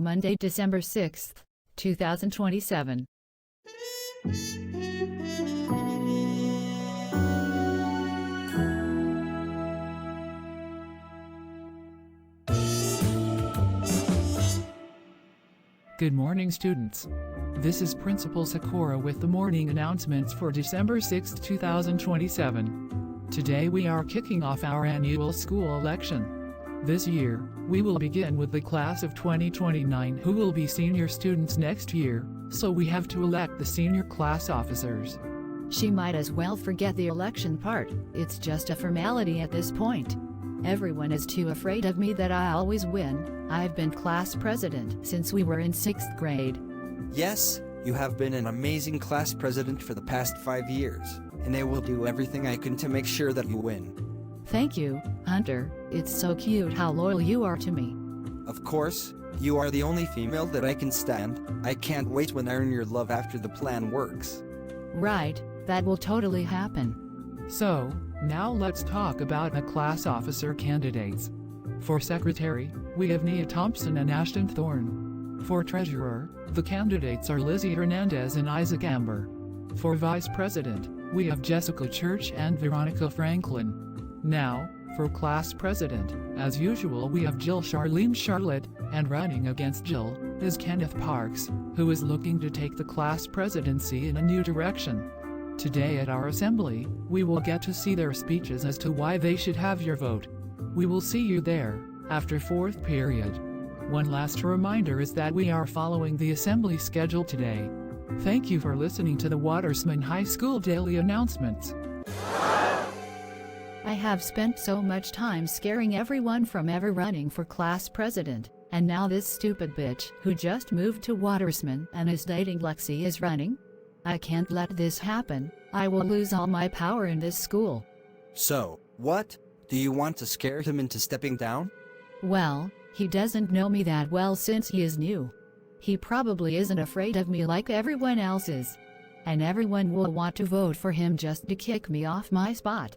Monday, December 6th, 2027. Good morning, students. This is Principal Sakura with the morning announcements for December 6, 2027. Today we are kicking off our annual school election. This year, we will begin with the class of 2029 who will be senior students next year, so we have to elect the senior class officers. She might as well forget the election part, it's just a formality at this point. Everyone is too afraid of me that I always win. I've been class president since we were in 6th grade. Yes, you have been an amazing class president for the past 5 years, and I will do everything I can to make sure that you win. Thank you, Hunter. It's so cute how loyal you are to me. Of course, you are the only female that I can stand. I can't wait when I earn your love after the plan works. Right, that will totally happen. So, now let's talk about the class officer candidates. For secretary, we have Nia Thompson and Ashton Thorne. For treasurer, the candidates are Lizzie Hernandez and Isaac Amber. For vice president, we have Jessica Church and Veronica Franklin. Now, for class president, as usual we have Jill Charlene Charlotte, and running against Jill is Kenneth Parks, who is looking to take the class presidency in a new direction. Today at our assembly, we will get to see their speeches as to why they should have your vote. We will see you there, after 4th period. One last reminder is that we are following the assembly schedule today. Thank you for listening to the Watersman High School Daily Announcements. I have spent so much time scaring everyone from ever running for class president, and now this stupid bitch who just moved to Watersman and is dating Lexi is running? I can't let this happen. I will lose all my power in this school. So, what? Do you want to scare him into stepping down? Well, he doesn't know me that well since he is new. He probably isn't afraid of me like everyone else is. And everyone will want to vote for him just to kick me off my spot.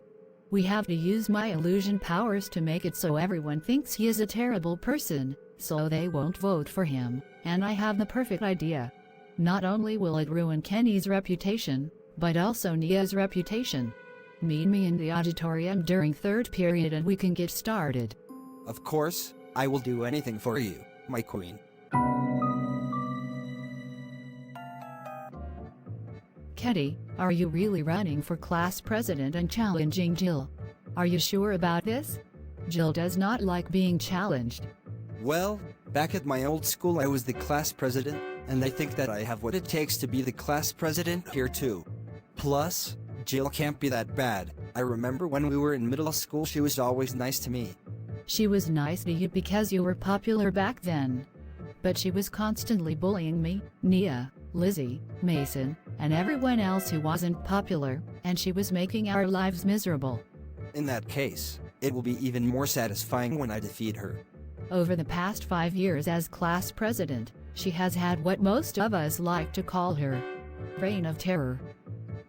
We have to use my illusion powers to make it so everyone thinks he is a terrible person, so they won't vote for him, and I have the perfect idea. Not only will it ruin Kenny's reputation, but also Nia's reputation. Meet me in the auditorium during 3rd period and we can get started. Of course, I will do anything for you, my queen. Kenny, are you really running for class president and challenging Jill? Are you sure about this? Jill does not like being challenged. Well, back at my old school I was the class president, and I think that I have what it takes to be the class president here too. Plus, Jill can't be that bad. I remember when we were in middle school she was always nice to me. She was nice to you because you were popular back then. But she was constantly bullying me, Nia, Lizzie, Mason, and everyone else who wasn't popular, and she was making our lives miserable. In that case, it will be even more satisfying when I defeat her. Over the past 5 years as class president, she has had what most of us like to call her reign of terror.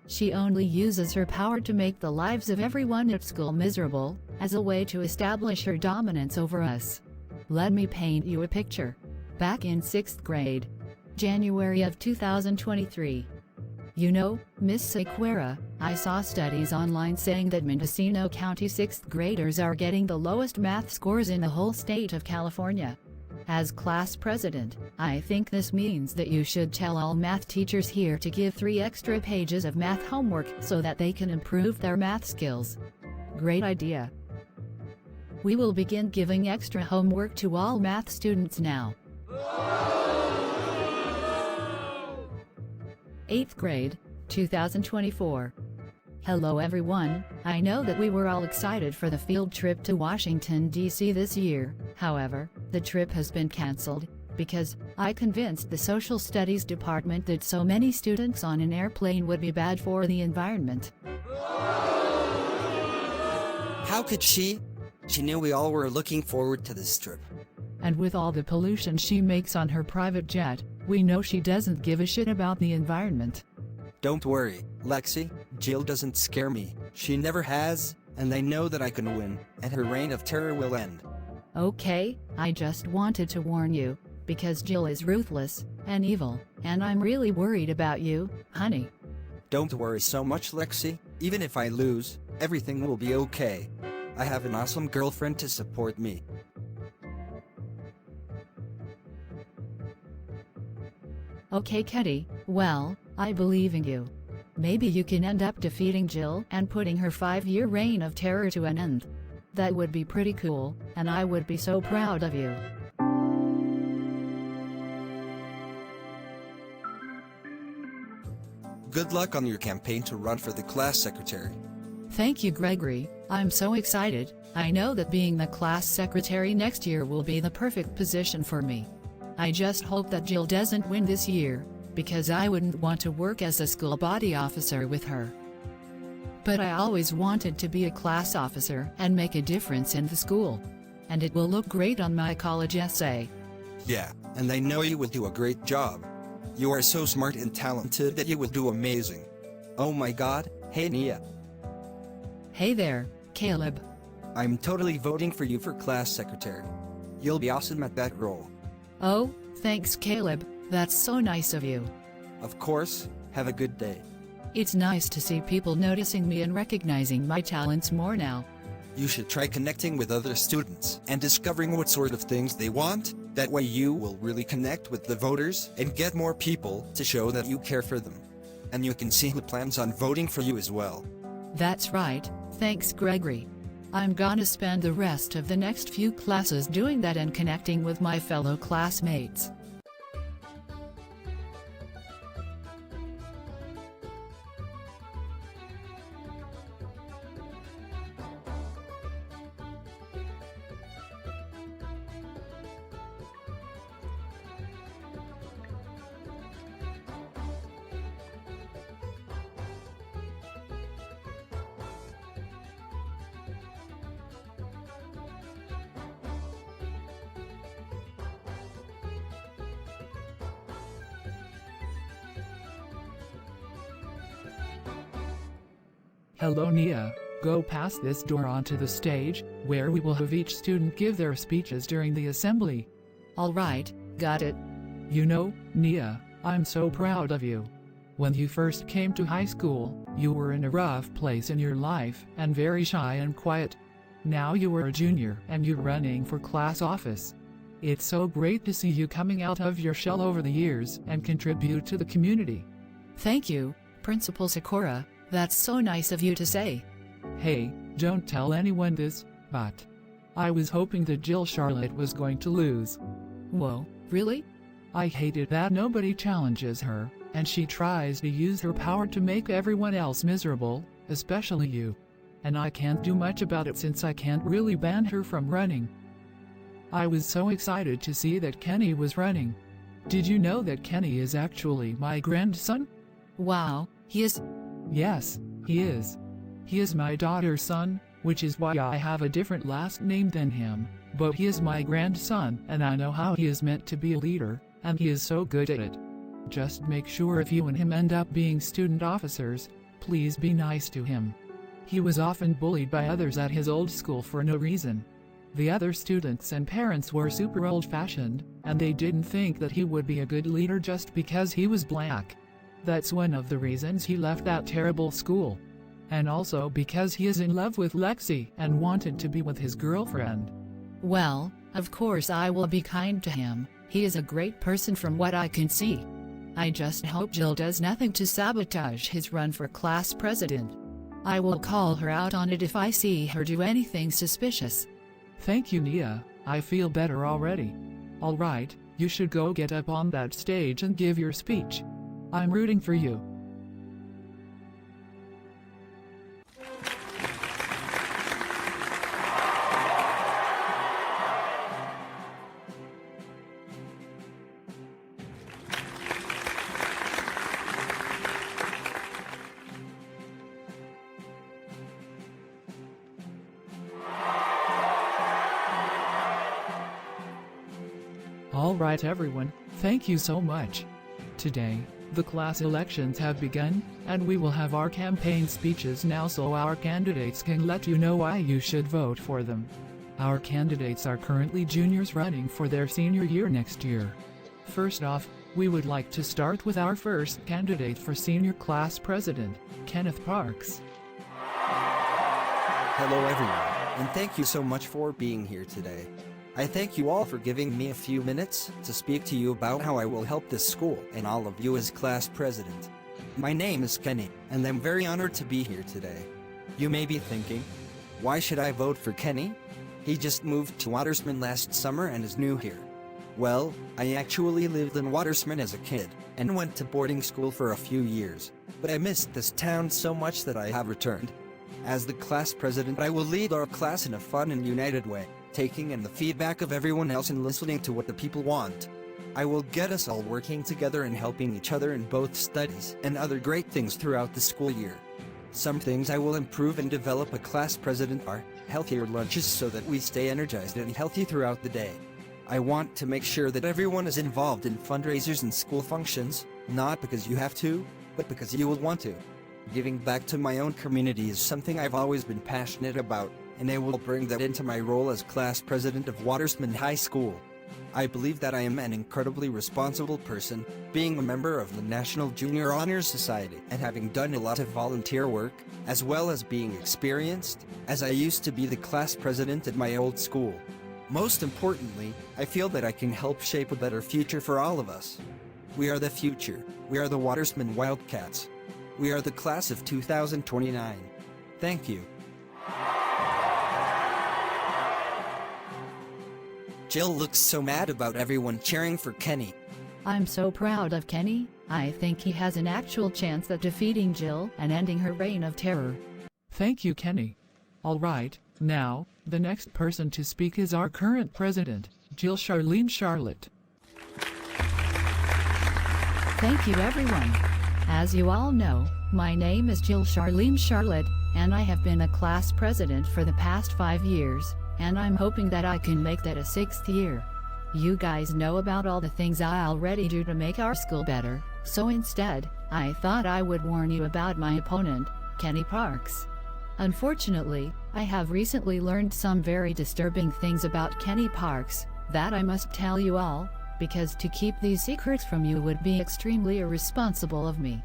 She only uses her power to make the lives of everyone at school miserable, as a way to establish her dominance over us. Let me paint you a picture. Back in 6th grade, January of 2023. You know, Miss Sequeira, I saw studies online saying that Mendocino County 6th graders are getting the lowest math scores in the whole state of California. As class president, I think this means that you should tell all math teachers here to give 3 extra pages of math homework so that they can improve their math skills. Great idea. We will begin giving extra homework to all math students now. 8th grade, 2024. Hello everyone, I know that we were all excited for the field trip to Washington, D.C. this year. However, the trip has been canceled, because I convinced the social studies department that so many students on an airplane would be bad for the environment. How could she? She knew we all were looking forward to this trip. And with all the pollution she makes on her private jet, we know she doesn't give a shit about the environment. Don't worry, Lexi, Jill doesn't scare me. She never has, and I know that I can win, and her reign of terror will end. Okay, I just wanted to warn you, because Jill is ruthless and evil, and I'm really worried about you, honey. Don't worry so much, Lexi. Even if I lose, everything will be okay. I have an awesome girlfriend to support me. Okay, Kitty, well, I believe in you. Maybe you can end up defeating Jill and putting her 5-year reign of terror to an end. That would be pretty cool, and I would be so proud of you. Good luck on your campaign to run for the class secretary. Thank you, Gregory. I'm so excited. I know that being the class secretary next year will be the perfect position for me. I just hope that Jill doesn't win this year, because I wouldn't want to work as a school body officer with her. But I always wanted to be a class officer and make a difference in the school. And it will look great on my college essay. Yeah, and I know you will do a great job. You are so smart and talented that you will do amazing. Oh my god, hey Nia. Hey there, Caleb. I'm totally voting for you for class secretary. You'll be awesome at that role. Oh, thanks Caleb, that's so nice of you. Of course, have a good day. It's nice to see people noticing me and recognizing my talents more now. You should try connecting with other students and discovering what sort of things they want. That way you will really connect with the voters and get more people to show that you care for them. And you can see who plans on voting for you as well. That's right, thanks Gregory. I'm gonna spend the rest of the next few classes doing that and connecting with my fellow classmates. Hello Nia, go past this door onto the stage, where we will have each student give their speeches during the assembly. Alright, got it. You know, Nia, I'm so proud of you. When you first came to high school, you were in a rough place in your life and very shy and quiet. Now you are a junior and you're running for class office. It's so great to see you coming out of your shell over the years and contribute to the community. Thank you, Principal Sakura. That's so nice of you to say. Hey, don't tell anyone this, but I was hoping that Jill Charlotte was going to lose. Whoa, really? I hate it that nobody challenges her, and she tries to use her power to make everyone else miserable, especially you. And I can't do much about it since I can't really ban her from running. I was so excited to see that Kenny was running. Did you know that Kenny is actually my grandson? Wow, he is... Yes, he is. He is my daughter's son, which is why I have a different last name than him, but he is my grandson and I know how he is meant to be a leader, and he is so good at it. Just make sure if you and him end up being student officers, please be nice to him. He was often bullied by others at his old school for no reason. The other students and parents were super old-fashioned, and they didn't think that he would be a good leader just because he was black. That's one of the reasons he left that terrible school. And also because he is in love with Lexi and wanted to be with his girlfriend. Well, of course I will be kind to him. He is a great person from what I can see. I just hope Jill does nothing to sabotage his run for class president. I will call her out on it if I see her do anything suspicious. Thank you, Nia. I feel better already. Alright, you should go get up on that stage and give your speech. I'm rooting for you. Alright everyone, thank you so much. Today, the class elections have begun, and we will have our campaign speeches now so our candidates can let you know why you should vote for them. Our candidates are currently juniors running for their senior year next year. First off, we would like to start with our first candidate for senior class president, Kenneth Parks. Hello everyone, and thank you so much for being here today. I thank you all for giving me a few minutes to speak to you about how I will help this school and all of you as class president. My name is Kenny, and I'm very honored to be here today. You may be thinking, why should I vote for Kenny? He just moved to Watersman last summer and is new here. Well, I actually lived in Watersman as a kid, and went to boarding school for a few years, but I missed this town so much that I have returned. As the class president, I will lead our class in a fun and united way, taking in the feedback of everyone else and listening to what the people want. I will get us all working together and helping each other in both studies and other great things throughout the school year. Some things I will improve and develop a class president are healthier lunches so that we stay energized and healthy throughout the day. I want to make sure that everyone is involved in fundraisers and school functions, not because you have to, but because you will want to. Giving back to my own community is something I've always been passionate about, and I will bring that into my role as class president of Watersman High School. I believe that I am an incredibly responsible person, being a member of the National Junior Honors Society and having done a lot of volunteer work, as well as being experienced, as I used to be the class president at my old school. Most importantly, I feel that I can help shape a better future for all of us. We are the future. We are the Watersman Wildcats. We are the class of 2029. Thank you. Jill looks so mad about everyone cheering for Kenny. I'm so proud of Kenny. I think he has an actual chance at defeating Jill and ending her reign of terror. Thank you, Kenny. All right, now, the next person to speak is our current president, Jill Charlene Charlotte. Thank you, everyone. As you all know, my name is Jill Charlene Charlotte, and I have been a class president for the past 5 years. And I'm hoping that I can make that a 6th year. You guys know about all the things I already do to make our school better, so instead, I thought I would warn you about my opponent, Kenny Parks. Unfortunately, I have recently learned some very disturbing things about Kenny Parks that I must tell you all, because to keep these secrets from you would be extremely irresponsible of me.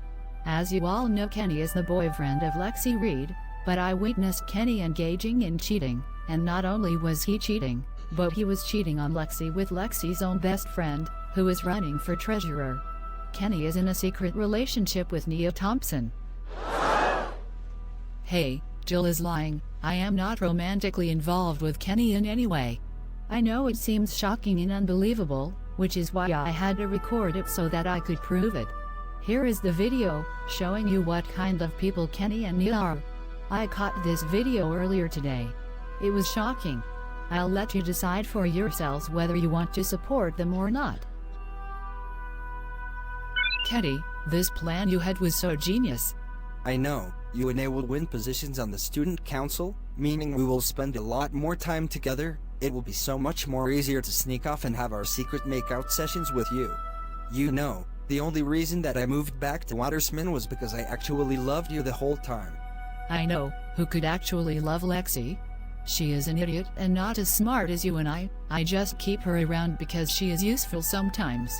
As you all know, Kenny is the boyfriend of Lexi Reed, but I witnessed Kenny engaging in cheating. And not only was he cheating, but he was cheating on Lexi with Lexi's own best friend, who is running for treasurer. Kenny is in a secret relationship with Nia Thompson. Hey, Jill is lying. I am not romantically involved with Kenny in any way. I know it seems shocking and unbelievable, which is why I had to record it so that I could prove it. Here is the video, showing you what kind of people Kenny and Nia are. I caught this video earlier today. It was shocking. I'll let you decide for yourselves whether you want to support them or not. Kenny, this plan you had was so genius. I know, you and I will win positions on the student council, meaning we will spend a lot more time together. It will be so much more easier to sneak off and have our secret makeout sessions with you. You know, the only reason that I moved back to Watersman was because I actually loved you the whole time. I know, who could actually love Lexi? She is an idiot and not as smart as you and I just keep her around because she is useful sometimes.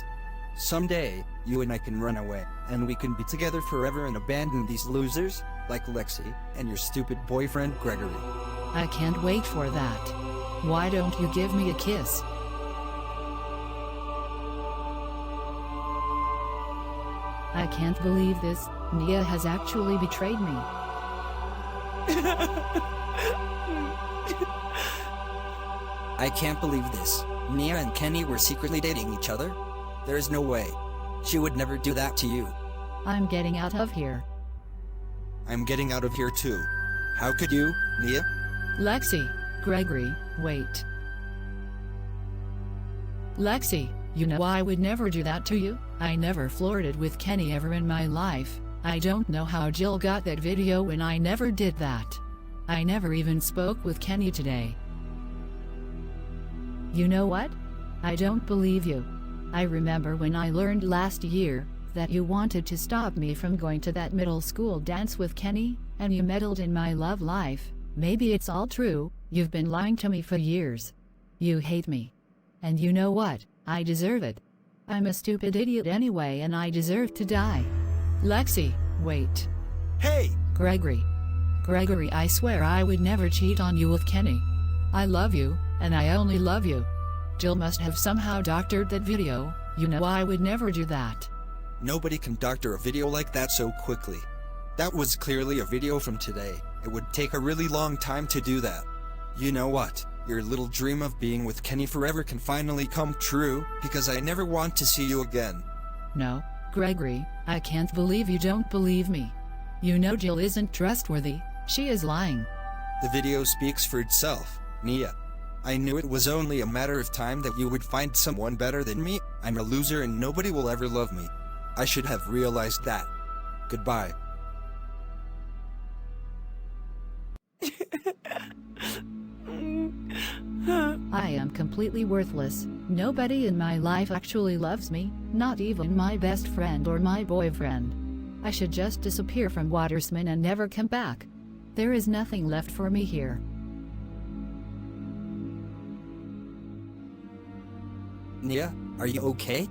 Someday, you and I can run away, and we can be together forever and abandon these losers, like Lexi, and your stupid boyfriend Gregory. I can't wait for that. Why don't you give me a kiss? I can't believe this, Nia has actually betrayed me. I can't believe this. Nia and Kenny were secretly dating each other? There is no way. She would never do that to you. I'm getting out of here. I'm getting out of here too. How could you, Nia? Lexi, Gregory, wait. Lexi, you know I would never do that to you. I never flirted with Kenny ever in my life. I don't know how Jill got that video when I never did that. I never even spoke with Kenny today. You know what? I don't believe you. I remember when I learned last year that you wanted to stop me from going to that middle school dance with Kenny, and you meddled in my love life. Maybe it's all true, You've been lying to me for years. You hate me. And you know what? I deserve it. I'm a stupid idiot anyway and I deserve to die. Lexi, wait. Hey! Gregory. Gregory, I swear I would never cheat on you with Kenny. I love you, and I only love you. Jill must have somehow doctored that video. You know I would never do that. Nobody can doctor a video like that so quickly. That was clearly a video from today. It would take a really long time to do that. You know what? Your little dream of being with Kenny forever can finally come true, because I never want to see you again. No, Gregory, I can't believe you don't believe me. You know Jill isn't trustworthy. She is lying. The video speaks for itself, Nia. I knew it was only a matter of time that you would find someone better than me. I'm a loser and nobody will ever love me. I should have realized that. Goodbye. I am completely worthless. Nobody in my life actually loves me, not even my best friend or my boyfriend. I should just disappear from Watersman and never come back. There is nothing left for me here. Nia, are you okay?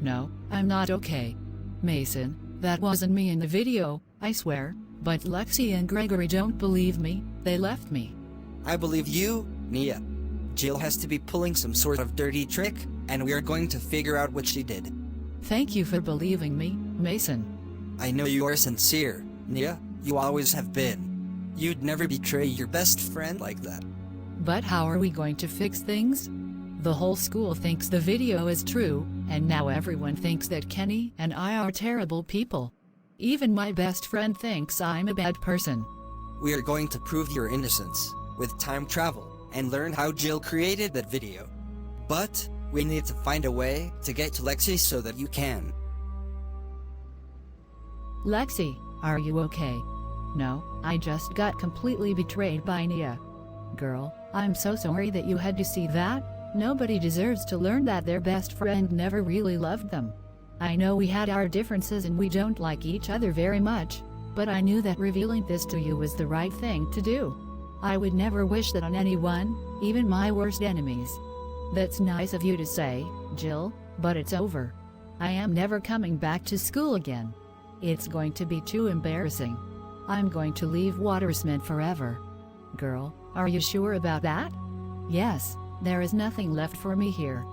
No, I'm not okay. Mason, that wasn't me in the video, I swear, but Lexi and Gregory don't believe me. They left me. I believe you, Nia. Jill has to be pulling some sort of dirty trick, and we are going to figure out what she did. Thank you for believing me, Mason. I know you are sincere, Nia. You always have been. You'd never betray your best friend like that. But how are we going to fix things? The whole school thinks the video is true, and now everyone thinks that Kenny and I are terrible people. Even my best friend thinks I'm a bad person. We are going to prove your innocence with time travel and learn how Jill created that video. But we need to find a way to get to Lexi so that you can. Lexi, are you okay? No, I just got completely betrayed by Nia. Girl, I'm so sorry that you had to see that. Nobody deserves to learn that their best friend never really loved them. I know we had our differences and we don't like each other very much, but I knew that revealing this to you was the right thing to do. I would never wish that on anyone, even my worst enemies. That's nice of you to say, Jill, but it's over. I am never coming back to school again. It's going to be too embarrassing. I'm going to leave Watersman forever. Girl, are you sure about that? Yes, there is nothing left for me here.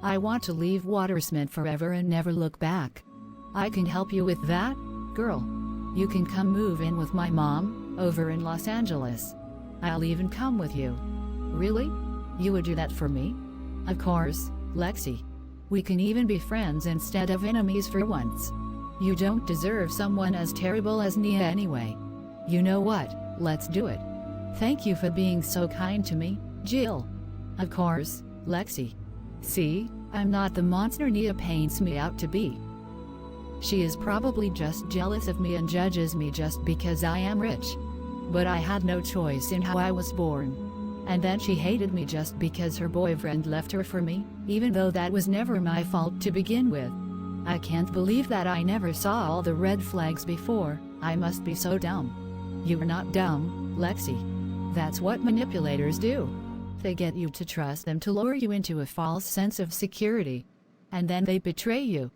I want to leave Watersman forever and never look back. I can help you with that, girl. You can come move in with my mom, over in Los Angeles. I'll even come with you. Really? You would do that for me? Of course, Lexi. We can even be friends instead of enemies for once. You don't deserve someone as terrible as Nia anyway. You know what, let's do it. Thank you for being so kind to me, Jill. Of course, Lexi. See, I'm not the monster Nia paints me out to be. She is probably just jealous of me and judges me just because I am rich. But I had no choice in how I was born. And then she hated me just because her boyfriend left her for me, even though that was never my fault to begin with. I can't believe that I never saw all the red flags before. I must be so dumb. You are not dumb, Lexi. That's what manipulators do. They get you to trust them to lure you into a false sense of security. And then they betray you.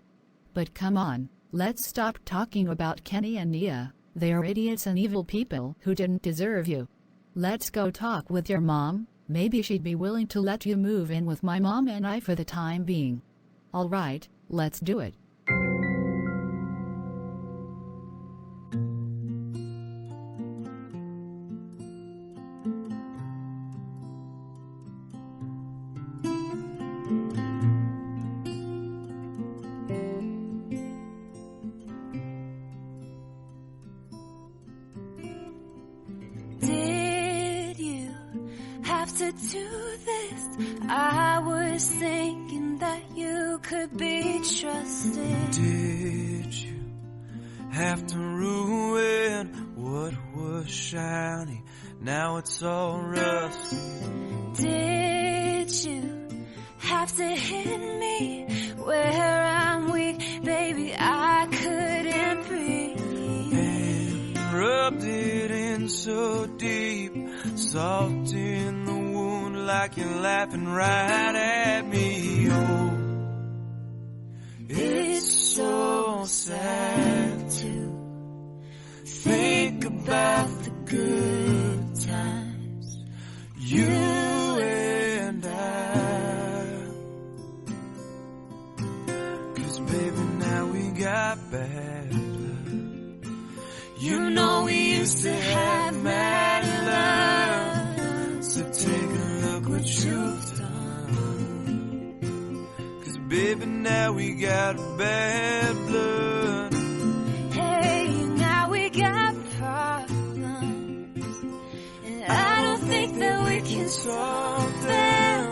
But come on, let's stop talking about Kenny and Nia. They are idiots and evil people who didn't deserve you. Let's go talk with your mom. Maybe she'd be willing to let you move in with my mom and I for the time being. All right, let's do it. To do this, I was thinking that you could be trusted. Did you have to ruin what was shiny? Now it's all rusty. Did you have to hit me where I'm weak? Baby, I couldn't breathe. And rubbed it in so deep, salt in the like you're laughing right at me. Oh, it's so sad to think about the good times you and I. 'Cause baby, now we got bad blood. You know we used to have mad love. So take a look what you've done. 'Cause baby, now we got bad blood. Hey, now we got problems, and I don't think that we can solve them.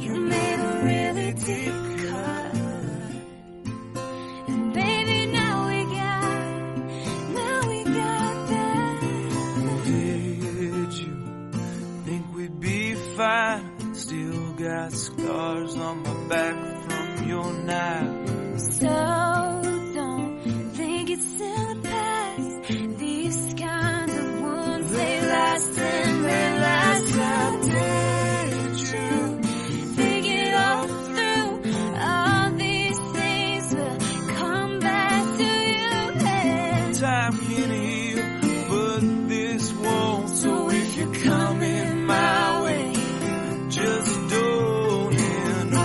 You made a really deep cut, and baby, now we got that. Did you think we'd be fine? Still got scars on my back from your knife. So don't think it's in the past. These kinds of wounds, they last and they last. How did you think it all through? All these things will come back to you. And Time can heal, but this won't. So if you're coming my way, just don't end. oh,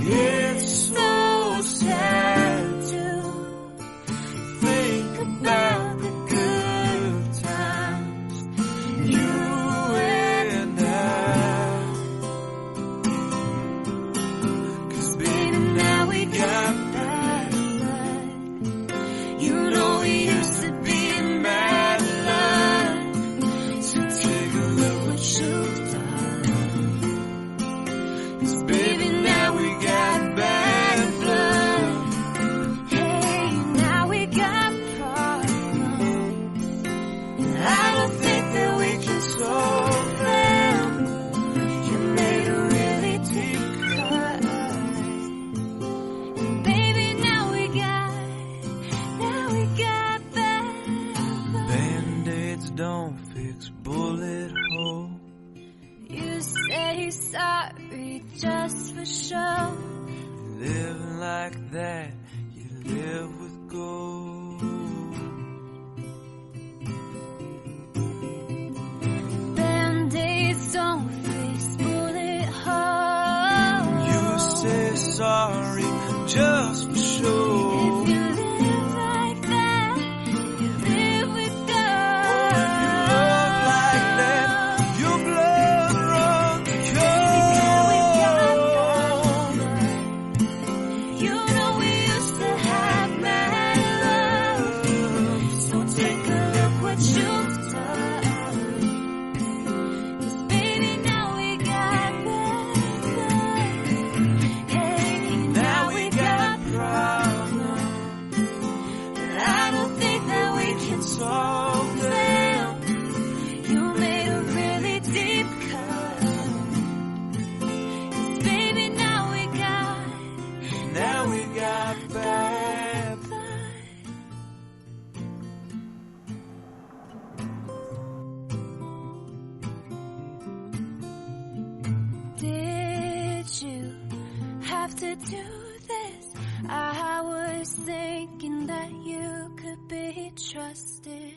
It's so sad to think about the good times you and I. 'Cause baby, now we got bad blood. You know we used to be mad love. So take a look what you've done. 'Cause baby, now we got bad blood. hey, now we got problems, and I don't think that we can solve them. You made a really deep cut, and baby, now we got that. Band-aids don't fix bullet holes. You say sorry just for show. Live like that, you live with gold. Band-aids don't fix bullet holes. You say sorry just for show. If you live like that, you live with God. Love like that, your blood runs Now we got cold. that. You know we used to have mad love. So take a look what you've done. 'Cause baby, now we got that. Hey, now we got Problems, and I don't think that we can solve solve them. You made a really deep cut. 'Cause baby, now we got bad. blood. Did you have to do this? I was thinking that you could be trusted.